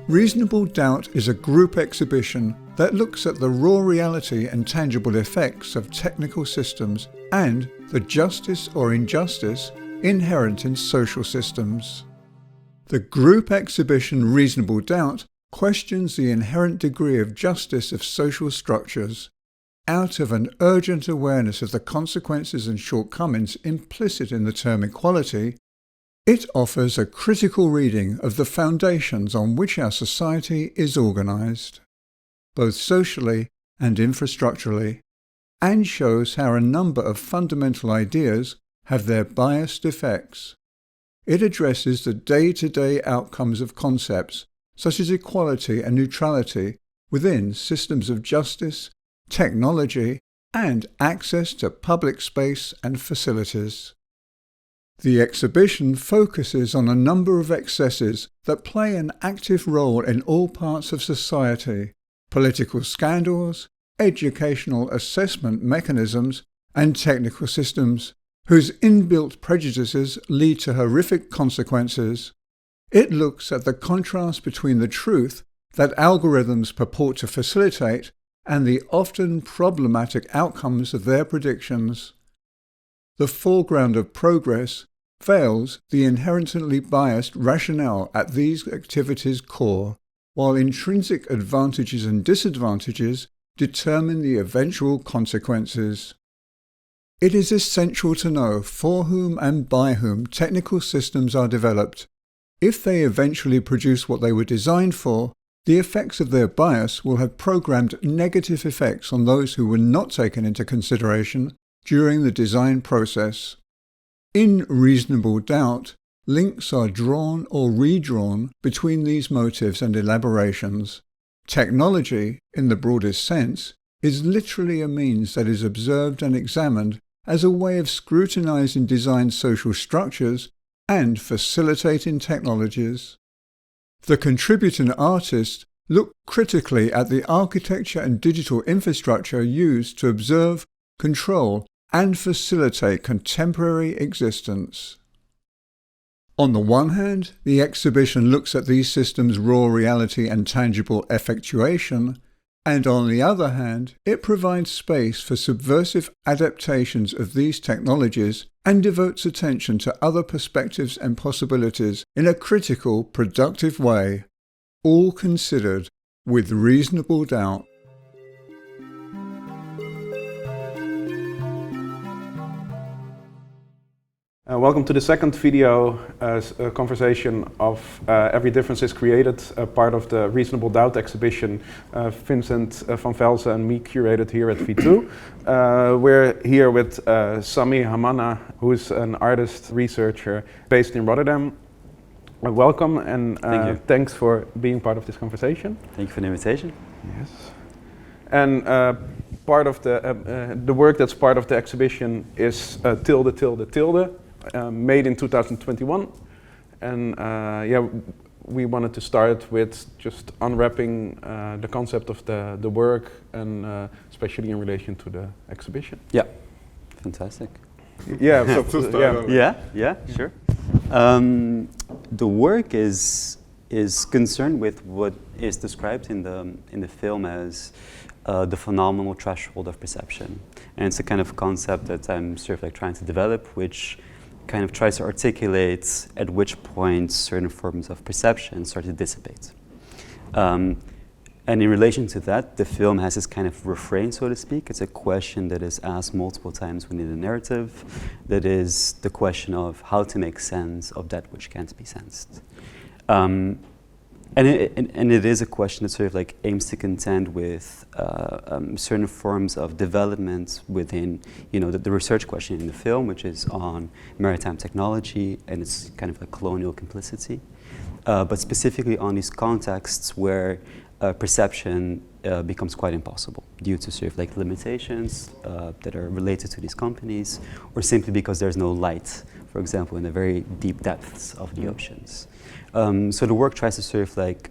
Reasonable Doubt is a group exhibition that looks at the raw reality and tangible effects of technical systems and the justice or injustice inherent in social systems. The group exhibition Reasonable Doubt questions the inherent degree of justice of social structures, out of an urgent awareness of the consequences and shortcomings implicit in the term equality. It offers a critical reading of the foundations on which our society is organised, both socially and infrastructurally, and shows how a number of fundamental ideas have their biased effects. It addresses the day-to-day outcomes of concepts such as equality and neutrality within systems of justice, technology, and access to public space and facilities. The exhibition focuses on a number of excesses that play an active role in all parts of society: political scandals, educational assessment mechanisms, and technical systems, whose inbuilt prejudices lead to horrific consequences. It looks at the contrast between the truth that algorithms purport to facilitate and the often problematic outcomes of their predictions. The foreground of progress veils the inherently biased rationale at these activities' core, while intrinsic advantages and disadvantages determine the eventual consequences. It is essential to know for whom and by whom technical systems are developed. If they eventually produce what they were designed for, the effects of their bias will have programmed negative effects on those who were not taken into consideration during the design process. In Reasonable Doubt, links are drawn or redrawn between these motives and elaborations. Technology, in the broadest sense, is literally a means that is observed and examined as a way of scrutinizing design social structures and facilitating technologies. The contributing artists look critically at the architecture and digital infrastructure used to observe, control, and facilitate contemporary existence. On the one hand, the exhibition looks at these systems' raw reality and tangible effectuation, and on the other hand, it provides space for subversive adaptations of these technologies and devotes attention to other perspectives and possibilities in a critical, productive way, all considered with reasonable doubt. Welcome to the second video conversation of Every Difference is Created, part of the Reasonable Doubt exhibition Vincent van Velsen and me curated here at V2. We're here with Sami Hammana, who is an artist researcher based in Rotterdam. Welcome and thanks for being part of this conversation. Thank you for the invitation. Yes. And part of the work that's part of the exhibition is tilde, tilde, tilde. Made in 2021, and we wanted to start with just unwrapping the concept of the work, and especially in relation to the exhibition. Yeah, fantastic. Yeah, Sure. The work is concerned with what is described in the film as the phenomenal threshold of perception, and it's a kind of concept that I'm sort of like trying to develop, which kind of tries to articulate at which point certain forms of perception start to dissipate. And in relation to that, the film has this kind of refrain, so to speak. It's a question that is asked multiple times within the narrative. That is the question of how to make sense of that which can't be sensed. And it is a question that sort of like aims to contend with certain forms of development within, the research question in the film, which is on maritime technology and its kind of a colonial complicity, but specifically on these contexts where perception becomes quite impossible due to sort of like limitations that are related to these companies, or simply because there's no light, for example, in the very deep depths of the oceans. So the work tries to sort of like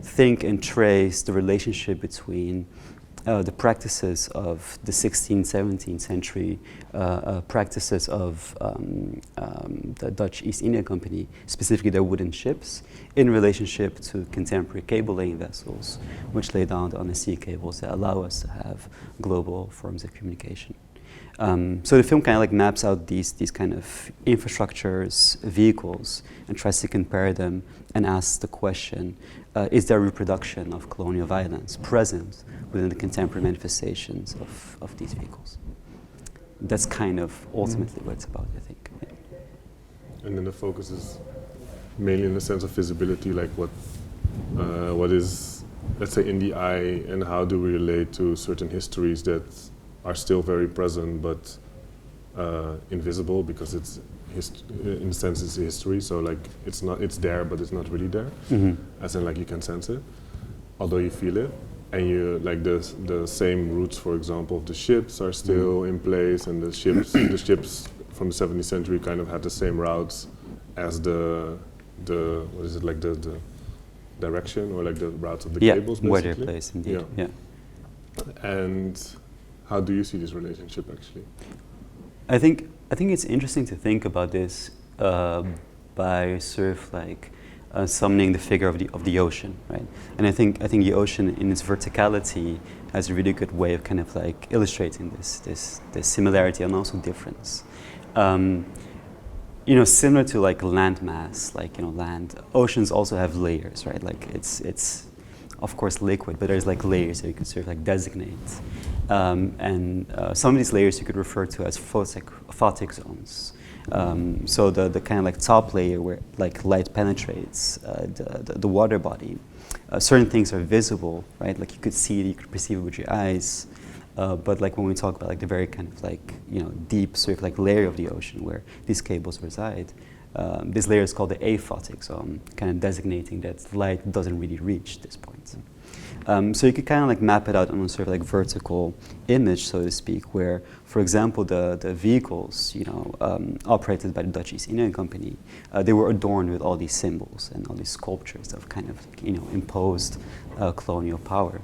think and trace the relationship between the practices of the 16th, 17th century practices of the Dutch East India Company, specifically their wooden ships, in relationship to contemporary cable-laying vessels, which lay down on the sea cables that allow us to have global forms of communication. So the film kind of like maps out these kind of infrastructures, vehicles, and tries to compare them and asks the question, is there a reproduction of colonial violence present within the contemporary manifestations of these vehicles? That's kind of ultimately what it's about, I think. Yeah. And then the focus is mainly in the sense of visibility, like what is, let's say, in the eye, and how do we relate to certain histories that are still very present but invisible, because it's in a sense it's a history, so like it's there but it's not really there, as in like you can sense it although you feel it, and you like the same routes, for example, of the ships are still in place, and the ships from the 17th century kind of had the same routes as the what is it, like the direction, or like the routes of the cables, basically. Where they're placed, indeed. Yeah. And how do you see this relationship actually? I think it's interesting to think about this by sort of like summoning the figure of the ocean, right? And I think the ocean in its verticality has a really good way of kind of like illustrating this similarity and also difference. You know, similar to like land mass, like, you know, land, oceans also have layers, right? Like it's of course liquid, but there's like layers that you could sort of like designate. And some of these layers you could refer to as photic zones. So the kind of like top layer where like light penetrates the water body. Certain things are visible, right? Like you could see it, you could perceive it with your eyes. But like when we talk about like the very kind of like, you know, deep sort of like layer of the ocean where these cables reside, this layer is called the aphotic zone, kind of designating that light doesn't really reach this point. So you could kind of like map it out on a sort of like vertical image, so to speak, where, for example, the vehicles, you know, operated by the Dutch East India Company, they were adorned with all these symbols and all these sculptures of kind of, you know, imposed colonial power.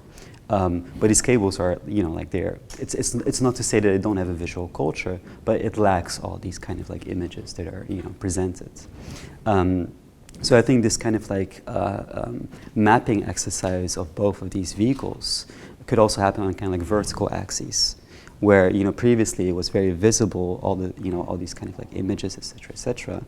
But these cables are, you know, like it's not to say that they don't have a visual culture, but it lacks all these kind of like images that are, you know, presented. So I think this kind of like mapping exercise of both of these vehicles could also happen on kind of like vertical axes, where, you know, previously it was very visible, all the, you know, all these kind of like images, etc., etc.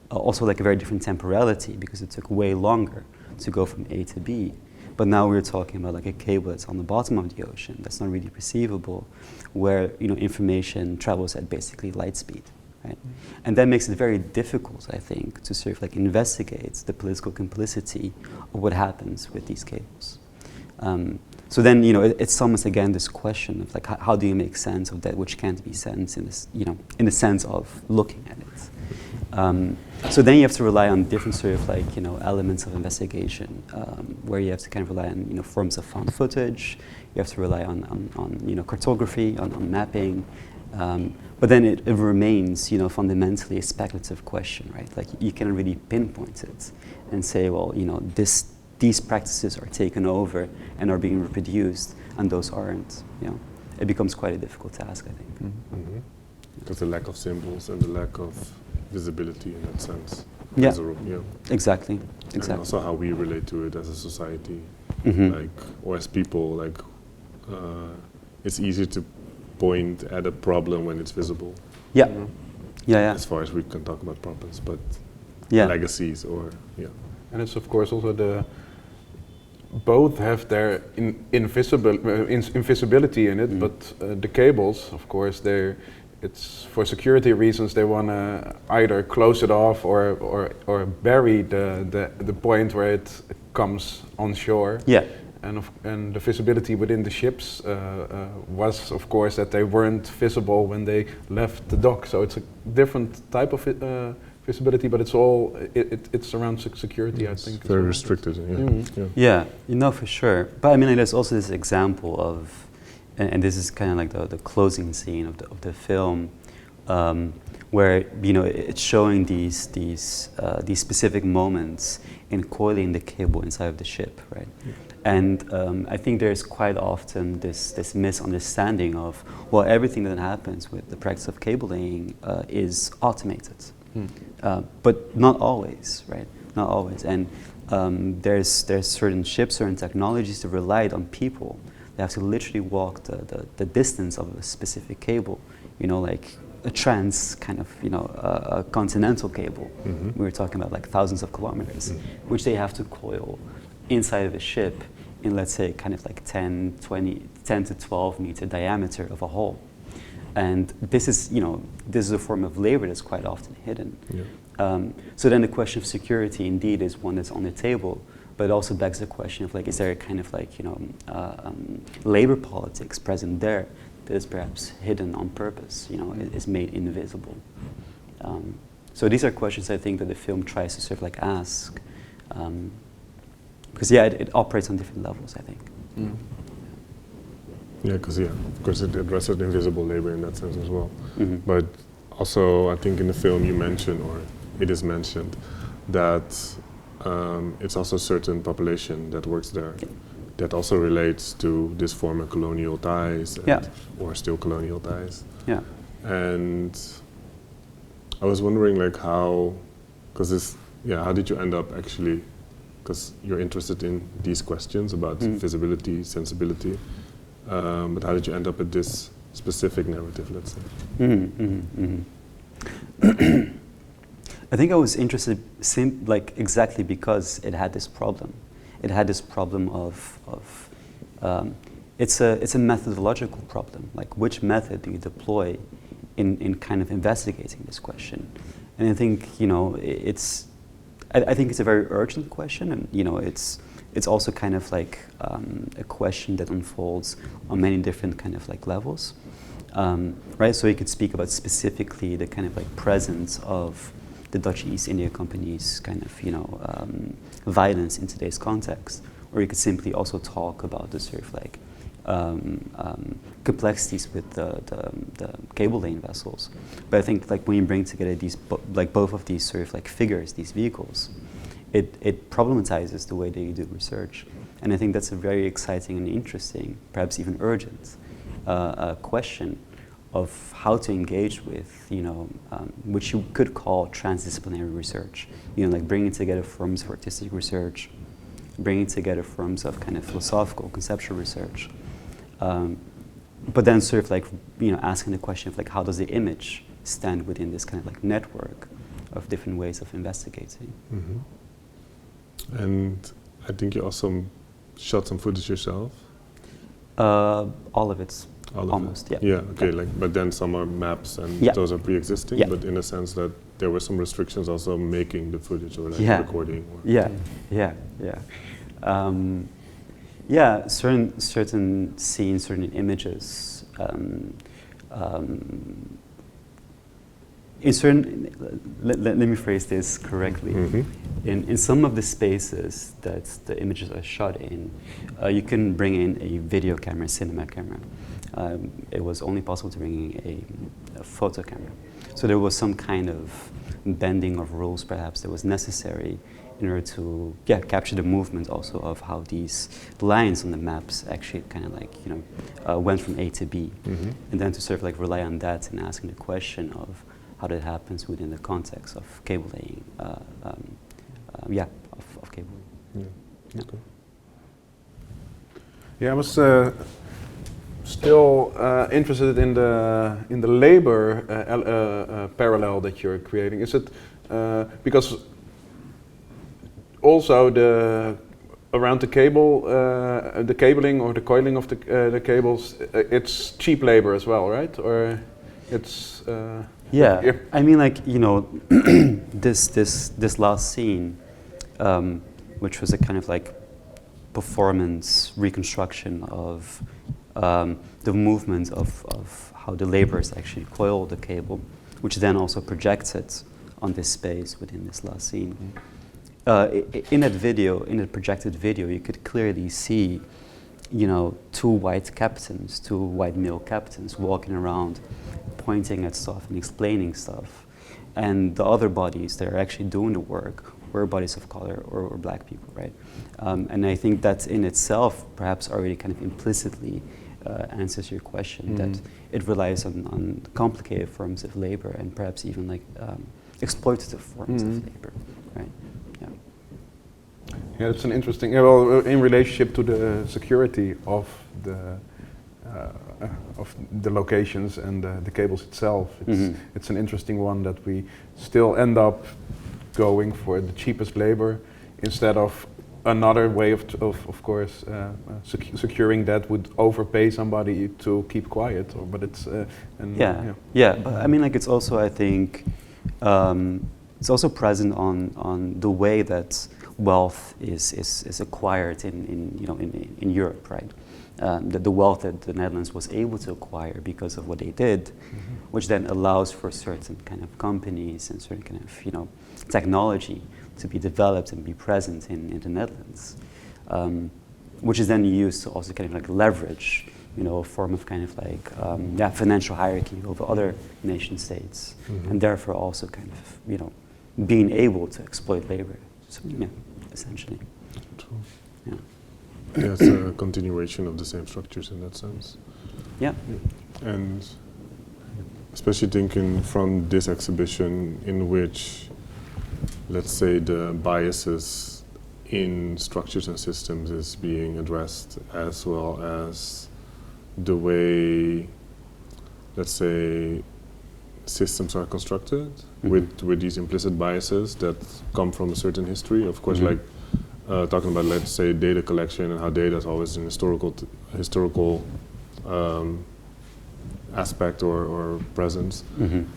Also like a very different temporality, because it took way longer to go from A to B. But now we're talking about like a cable that's on the bottom of the ocean, that's not really perceivable, where, you know, information travels at basically light speed, right? And that makes it very difficult, I think, to sort of like investigate the political complicity of what happens with these cables. So then, you know, it's almost again this question of like, how do you make sense of that which can't be sensed in this, you know, in the sense of looking at it. So then you have to rely on different sort of like, you know, elements of investigation, where you have to kind of rely on, you know, forms of found footage. You have to rely on you know, cartography, on mapping. But then it remains, you know, fundamentally a speculative question, right? Like you can really pinpoint it and say, well, you know, these practices are taken over and are being reproduced, and those aren't. You know, it becomes quite a difficult task, I think. Mm-hmm. Because the lack of symbols and the lack of visibility in that sense. Yeah, yeah. Exactly. And also how we relate to it as a society, like, or as people, like, it's easy to point at a problem when it's visible. Yeah. You know? Yeah. As far as we can talk about problems, but yeah, legacies or, yeah. And it's of course also both have their invisibility in it, but the cables, of course, it's for security reasons. They want to either close it off or bury the point where it comes on shore. Yeah. And the visibility within the ships was, of course, that they weren't visible when they left the dock. So it's a different type of visibility, but it's all it's around security. I think very restricted. Yeah, you know, for sure. But I mean, there's also this example of, and this is kind of like the closing scene of the film, where, you know, it's showing these specific moments in coiling the cable inside of the ship, right? And I think there's quite often this misunderstanding of, well, everything that happens with the practice of cable laying is automated. But not always, right? Not always. And there's certain ships, certain technologies that relied on people. They have to literally walk the distance of a specific cable, you know, like a trans kind of, you know, a continental cable. We were talking about like thousands of kilometers, which they have to coil inside of a ship in, let's say, kind of like 10 to 12 meter diameter of a hole. And this is, you know, this is a form of labor that's quite often hidden. So then the question of security indeed is one that's on the table, but it also begs the question of like, is there a kind of like, you know, labor politics present there that is perhaps hidden on purpose, you know, is made invisible. So these are questions I think that the film tries to sort of like ask, because yeah, it operates on different levels, I think. Yeah, because of course it addresses invisible labor in that sense as well. But also, I think in the film you mentioned, or it is mentioned, that it's also a certain population that works there that also relates to this former colonial ties or still colonial ties. And I was wondering, like, how did you end up actually, because you're interested in these questions about visibility, sensibility, but how did you end up at this specific narrative, let's say? I think I was interested exactly because it had this problem. It had this problem of it's a methodological problem. Like, which method do you deploy in kind of investigating this question? And I think, you know, I think it's a very urgent question, and you know, it's also kind of like a question that unfolds on many different kind of like levels, right? So you could speak about specifically the kind of like presence of the Dutch East India Company's kind of, you know, violence in today's context, or you could simply also talk about the sort of like complexities with the cable laying vessels. But I think like when you bring together these both of these sort of like figures, these vehicles, it problematizes the way that you do research. And I think that's a very exciting and interesting, perhaps even urgent, question of how to engage with, you know, which you could call transdisciplinary research. You know, like bringing together forms of artistic research, bringing together forms of kind of philosophical, conceptual research. But then sort of like, you know, asking the question of like, how does the image stand within this kind of like network of different ways of investigating? And I think you also shot some footage yourself? All of it. Almost, yeah. Yeah, okay, like, but then some are maps and those are pre-existing, but in a sense that there were some restrictions also making the footage or like recording. Or certain scenes, certain images, let me phrase this correctly. In some of the spaces that the images are shot in, you can bring in a video camera, cinema camera. It was only possible to bring in a photo camera. So there was some kind of bending of rules perhaps that was necessary in order to capture the movement also of how these lines on the maps actually kind of like, you know, went from A to B. And then to sort of like rely on that and asking the question of how that happens within the context of cable laying, of cable laying. Okay. Yeah, I was still interested in the labor parallel that you're creating. Is it because also around the cable, the cabling or the coiling of the cables, it's cheap labor as well, right? Or it's I mean, like, you know, this last scene, which was a kind of like performance reconstruction of the movement of how the laborers actually coil the cable, which then also projected on this space within this last scene. In that video, in the projected video, you could clearly see, you know, two white male captains walking around, pointing at stuff and explaining stuff. And the other bodies that are actually doing the work were bodies of color or black people, right? And I think that in itself perhaps already kind of implicitly answers your question, that it relies on complicated forms of labor and perhaps even like exploitative forms of labor, right? Yeah. Yeah, it's an interesting. Yeah, well, in relationship to the security of the locations and the cables itself, it's an interesting one that we still end up going for the cheapest labor instead of another way of course securing that would overpay somebody to keep quiet. But it's But I mean, like, it's also, I think it's also present on the way that wealth is acquired in Europe, right? The wealth that the Netherlands was able to acquire because of what they did, which then allows for certain kind of companies and certain kind of technology to be developed and be present in the Netherlands, which is then used to also kind of like leverage, a form of kind of like financial hierarchy over other nation states, and therefore also kind of being able to exploit labor. So, essentially. True. Yeah. Yeah, it's a continuation of the same structures in that sense. Yeah. And especially thinking from this exhibition in which, let's say, the biases in structures and systems is being addressed, as well as the way, let's say, systems are constructed with these implicit biases that come from a certain history. Of course, like talking about, let's say, data collection and how data is always an historical aspect or presence,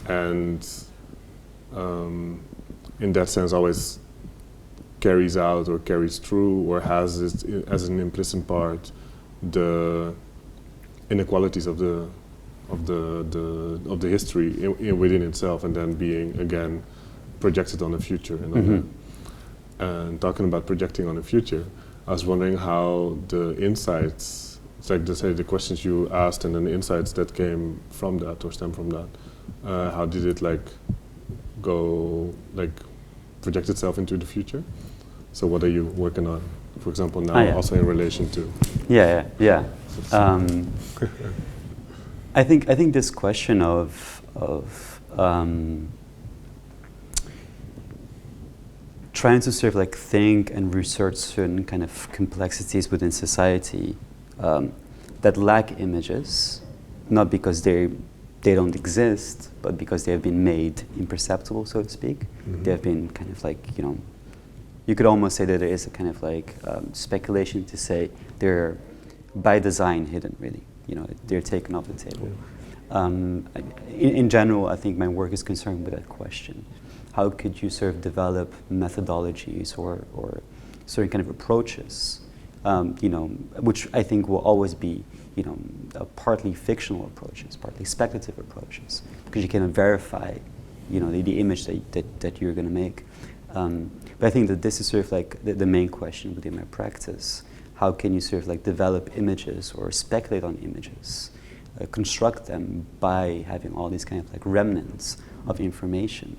and in that sense always carries out or carries through or has as an implicit part the inequalities of the history within itself, and then being again projected on the future. And talking about projecting on the future, I was wondering how the insights, it's like the questions you asked and then the insights that came from that or stem from that, how did it project itself into the future? So what are you working on, for example, now, also in relation to? I think this question of trying to sort of think and research certain kind of complexities within society that lack images, not because they don't exist, but because they have been made imperceptible, so to speak. They have been kind of you could almost say that there is a kind of speculation to say they're by design hidden, really. They're taken off the table. In general, I think my work is concerned with that question. How could you sort of develop methodologies or certain kind of approaches, which I think will always be, partly fictional approaches, partly speculative approaches, because you cannot verify, the image that you're going to make. But I think that this is sort of the main question within my practice. How can you sort of develop images or speculate on images, construct them by having all these kind of remnants of information?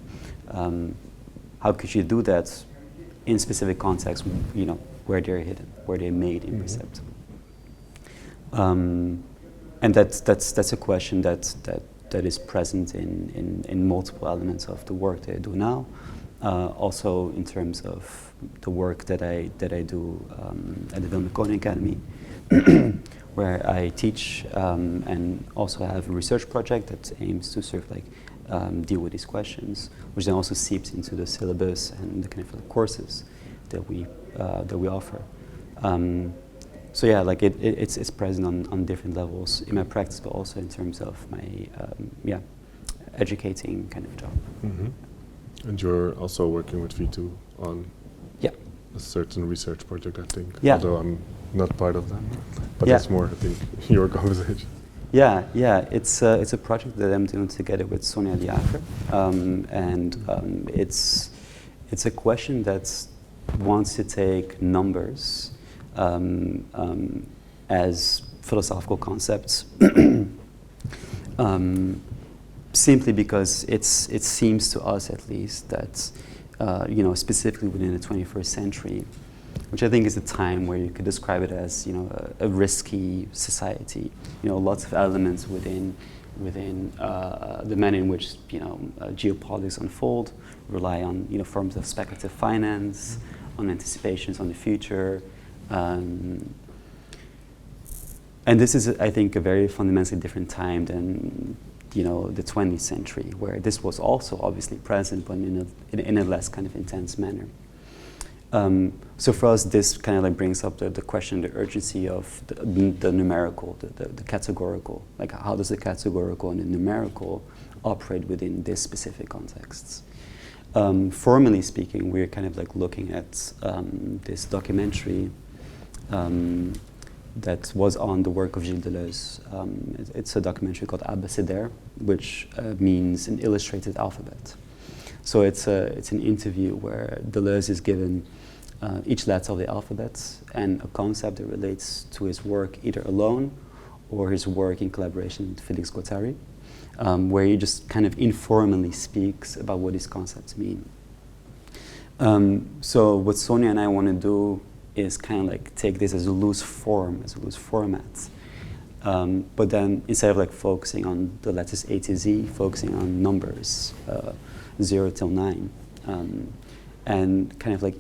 How could you do that in specific contexts, where they're hidden, where they're made imperceptible? And that's a question that is present in multiple elements of the work that I do now. Also in terms of the work that I do at the Willem Koning Academy, where I teach and also have a research project that aims to sort of deal with these questions, which then also seeps into the syllabus and the kind of courses that we offer. So yeah, it's present on different levels in my practice, but also in terms of my educating kind of job. And you're also working with V2 on a certain research project, I think. Although I'm not part of that, but that's more, I think, your conversation. It's a project that I'm doing together with Sonia de Jager, and it's a question that wants to take numbers as philosophical concepts, simply because it seems to us, at least, that specifically within the 21st century, which I think is a time where you could describe it as, a risky society. Lots of elements within the manner in which, geopolitics unfold rely on, forms of speculative finance, on anticipations on the future. And this is, I think, a very fundamentally different time than, the 20th century, where this was also obviously present, but in a less kind of intense manner. So for us, this kind of like brings up the question, the urgency of the numerical, the categorical. Like, how does the categorical and the numerical operate within this specific contexts? Formally speaking, we're kind of like looking at this documentary that was on the work of Gilles Deleuze. It's a documentary called Abécédaire, which means an illustrated alphabet. So it's an interview where Deleuze is given each letter of the alphabet and a concept that relates to his work either alone or his work in collaboration with Félix Guattari, where he just kind of informally speaks about what these concepts mean. So what Sonia and I want to do is kind of like take this as a loose form, as a loose format. But then instead of like focusing on the letters A to Z, focusing on numbers, 0 till 9, and kind of like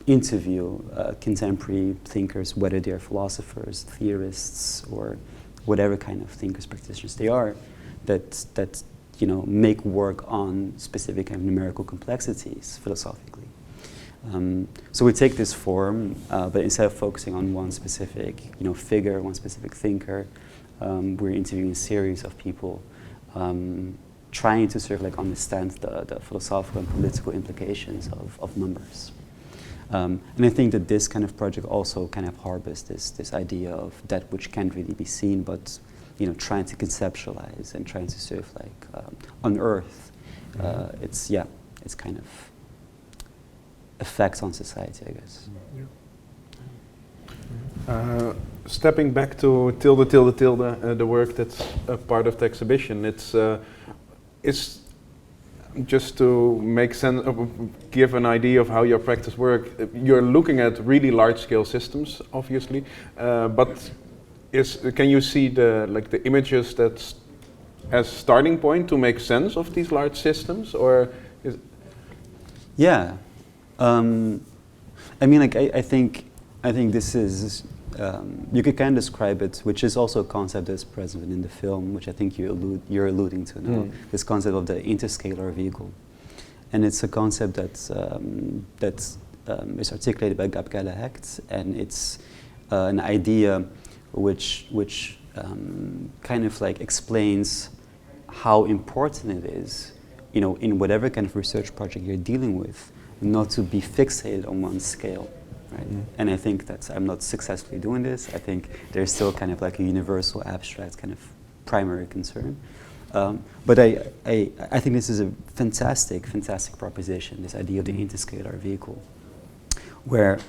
interview contemporary thinkers, whether they're philosophers, theorists, or whatever kind of thinkers, practitioners they are, that make work on specific kind of numerical complexities philosophically. So we take this form, but instead of focusing on one specific, figure, one specific thinker, we're interviewing a series of people, trying to sort of like understand the philosophical and political implications of numbers. And I think that this kind of project also kind of harbors this idea of that which can't really be seen, but trying to conceptualize and trying to sort of like unearth. It's kind of effects on society, I guess. Stepping back to tilde, the work that's a part of the exhibition, it's just to make sense, give an idea of how your practice works. You're looking at really large-scale systems, obviously, but can you see the images that's as starting point to make sense of these large systems, or? Yeah. I think this is, you could kind of describe it, which is also a concept that's present in the film, which I think you're alluding to now, this concept of the Interscalar Vehicle. And it's a concept that is articulated by Gabriele Hecht, and it's an idea which kind of like explains how important it is, in whatever kind of research project you're dealing with, not to be fixated on one scale, right? And I think that I'm not successfully doing this. I think there's still kind of like a universal, abstract kind of primary concern. But I think this is a fantastic proposition, this idea of the interscalar vehicle, where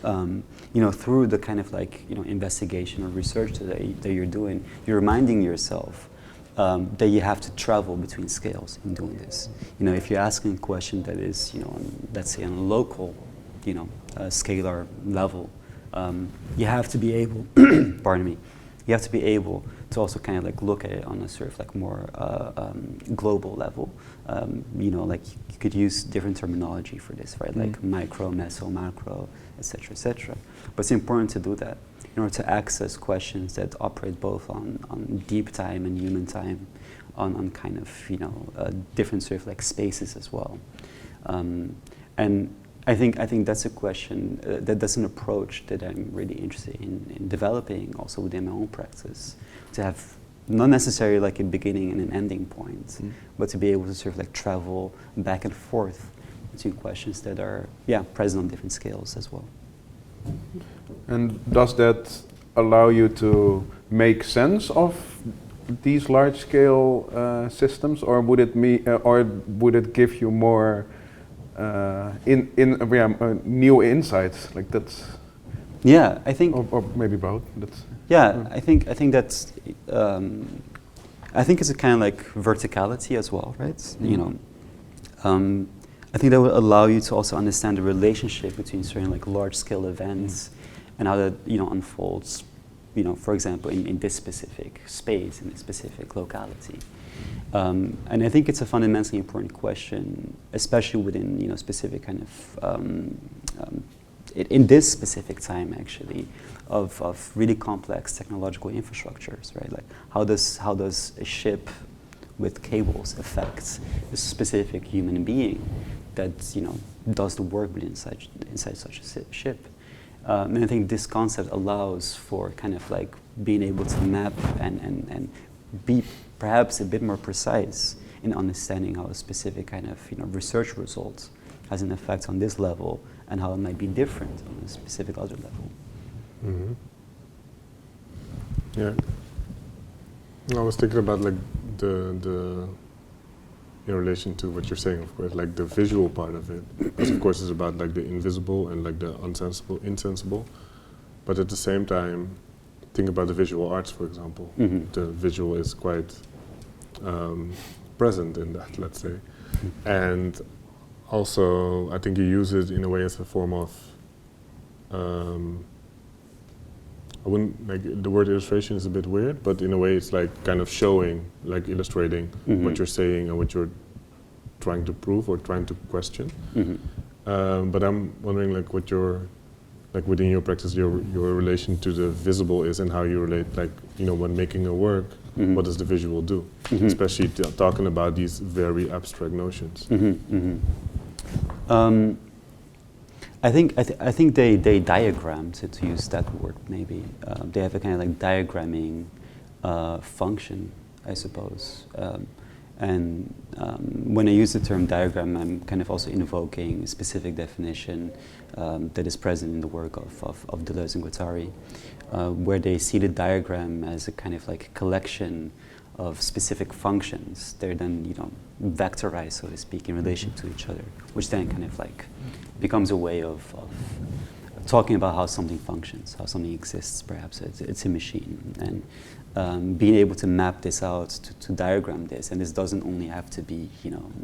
through the kind of like investigation or research that you're doing, you're reminding yourself that you have to travel between scales in doing this. If you're asking a question that is, let's say on a local, scalar level, you have to be able, pardon me, you have to be able to also kind of like look at it on a sort of like more global level. Like you could use different terminology for this, right? Like micro, meso, macro, etc., etc. But it's important to do that in order to access questions that operate both on deep time and human time, on kind of different sort of like spaces as well. And I think that's a question, that's an approach that I'm really interested in developing also within my own practice, to have not necessarily like a beginning and an ending point, but to be able to sort of like travel back and forth between questions that are present on different scales as well. And does that allow you to make sense of these large-scale systems, or would it give you more new insights? Like that's. Yeah, I think. Or maybe both. That's. Yeah, I think that's. I think it's a kind of like verticality as well, right? I think that will allow you to also understand the relationship between certain like large-scale events and how that unfolds. For example, in this specific space, in this specific locality. And I think it's a fundamentally important question, especially within specific kind of in this specific time actually of really complex technological infrastructures, right? Like how does a ship with cables affect a specific human being that does the work within inside such a ship? And I think this concept allows for kind of like being able to map and be perhaps a bit more precise in understanding how a specific kind of research result has an effect on this level and how it might be different on a specific other level. Mm-hmm. Yeah. I was thinking about like the in relation to what you're saying, of course, like the visual part of it, because of course it's about like the invisible and like the insensible, but at the same time, think about the visual arts, for example. Mm-hmm. The visual is quite present in that, let's say, and also I think you use it in a way as a form of I wouldn't, like, the word illustration is a bit weird, but in a way it's like kind of showing, like illustrating what you're saying and what you're trying to prove or trying to question. But I'm wondering like what your, like within your practice, your relation to the visible is and how you relate, like, when making a work, what does the visual do? Especially talking about these very abstract notions. I think they diagram, to use that word maybe. They have a kind of like diagramming function, I suppose. And when I use the term diagram, I'm kind of also invoking a specific definition that is present in the work of Deleuze and Guattari, where they see the diagram as a kind of like collection of specific functions. They're then, vectorized, so to speak, in relation to each other, which then kind of like becomes a way of talking about how something functions, how something exists. Perhaps it's a machine, and being able to map this out, to diagram this, and this doesn't only have to be,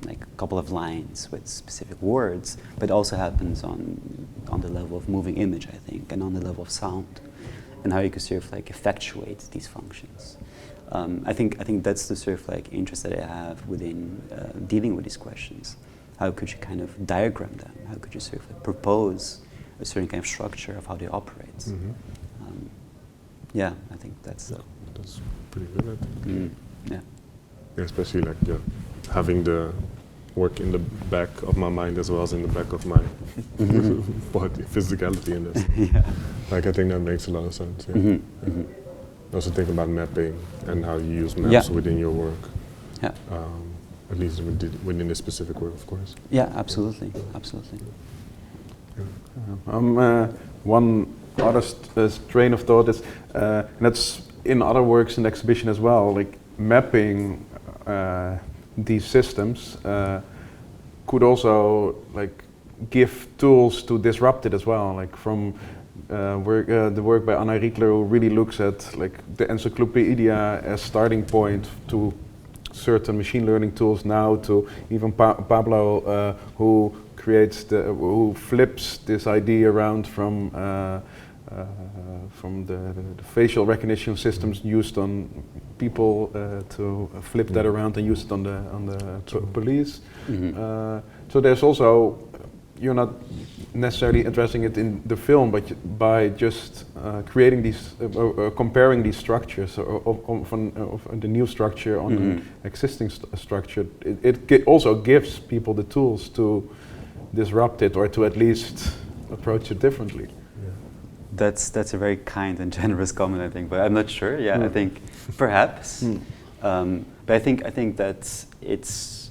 like a couple of lines with specific words, but also happens on the level of moving image, I think, and on the level of sound, and how you can sort of like effectuate these functions. I think that's the sort of like interest that I have within dealing with these questions. How could you kind of diagram them? How could you sort of like propose a certain kind of structure of how they operate? Yeah, I think that's pretty good, I think. Yeah, especially like having the work in the back of my mind as well as in the back of my body, physicality in this. Yeah. Like I think that makes a lot of sense. Yeah. Also think about mapping and how you use maps within your work. Yeah. At least within this specific work, of course. Yeah, absolutely, absolutely. One other train of thought is, and that's in other works in the exhibition as well, like mapping these systems could also like give tools to disrupt it as well, like from the work by Anna Riegler, who really looks at like the encyclopedia as starting point to certain machine learning tools now, to even Pablo, who who flips this idea around from the facial recognition systems used on people to flip that around and use it on the police. So there's also, you're not necessarily addressing it in the film, but by just creating these, comparing these structures of the new structure on the existing existing structure, it also gives people the tools to disrupt it, or to at least approach it differently. That's a very kind and generous comment, I think, but I'm not sure. Yeah, I think perhaps, but I think that it's.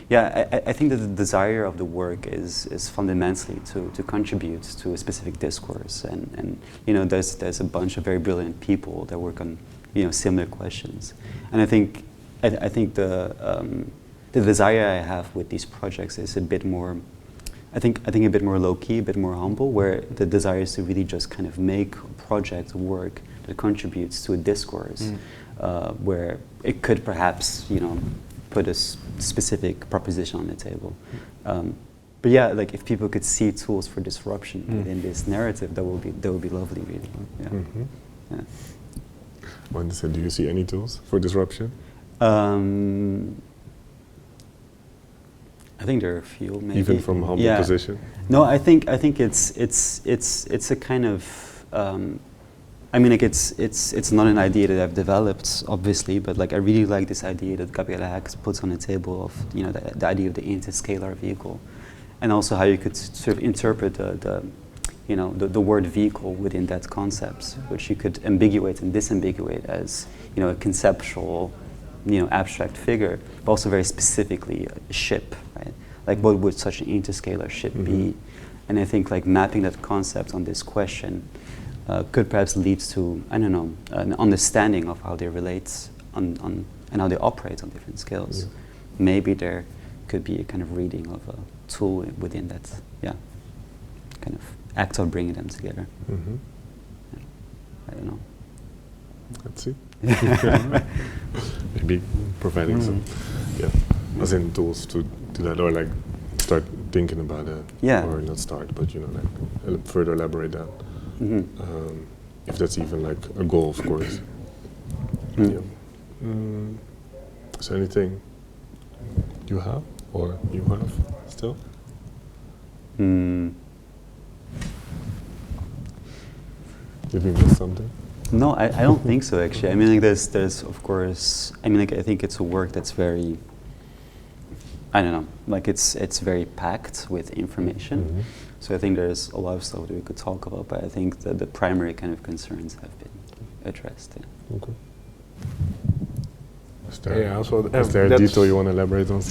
Yeah, I think that the desire of the work is fundamentally to contribute to a specific discourse, and there's a bunch of very brilliant people that work on similar questions, and I think the desire I have with these projects is a bit more, I think a bit more low key, a bit more humble, where the desire is to really just kind of make a project work that contributes to a discourse, where it could perhaps put a specific proposition on the table. But yeah, like if people could see tools for disruption within this narrative, that would be lovely, really. Yeah. Yeah. When said, do you see any tools for disruption? I think there are a few, maybe. Even from humble position? No, I think it's a kind of. I mean, like it's not an idea that I've developed, obviously, but like I really like this idea that Gabriele Hax puts on the table of the idea of the interscalar vehicle, and also how you could sort of interpret the word vehicle within that concept, which you could ambiguate and disambiguate as a conceptual, abstract figure, but also very specifically a ship, right? Like what would such an interscalar ship be? And I think like mapping that concept on this question could perhaps lead to, I don't know, an understanding of how they relate and how they operate on different scales. Yeah. Maybe there could be a kind of reading of a tool within that, kind of act of bringing them together. Yeah. I don't know. Let's see. Maybe providing some, as in tools to do that, or like start thinking about it. Yeah. Or not start, but like further elaborate that. If that's even like a goal, of course. Yeah. Is there anything you have, or you have still? Did we miss something? No, I don't think so, actually. I mean, like there's of course. I mean, like I think it's a work that's very. I don't know. Like it's very packed with information. So I think there's a lot of stuff that we could talk about, but I think that the primary kind of concerns have been addressed. Yeah. Okay. Is there a detail you want to elaborate on?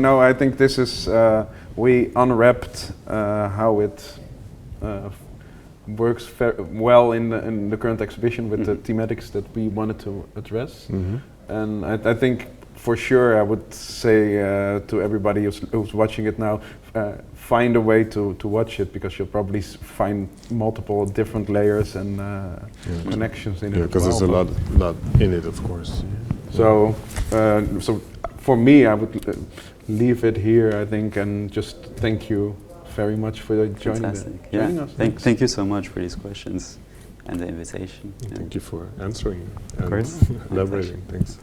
No, I think this is, we unwrapped how it works well in the current exhibition with the thematics that we wanted to address. And I think for sure I would say to everybody who's watching it now, find a way to watch it, because you'll probably find multiple different layers and connections in it. Yeah, because there's a lot in it, of course. So for me, I would leave it here, I think, and just thank you very much for joining us. Thank you so much for these questions and the invitation. Thank you for answering and elaborating. Thanks.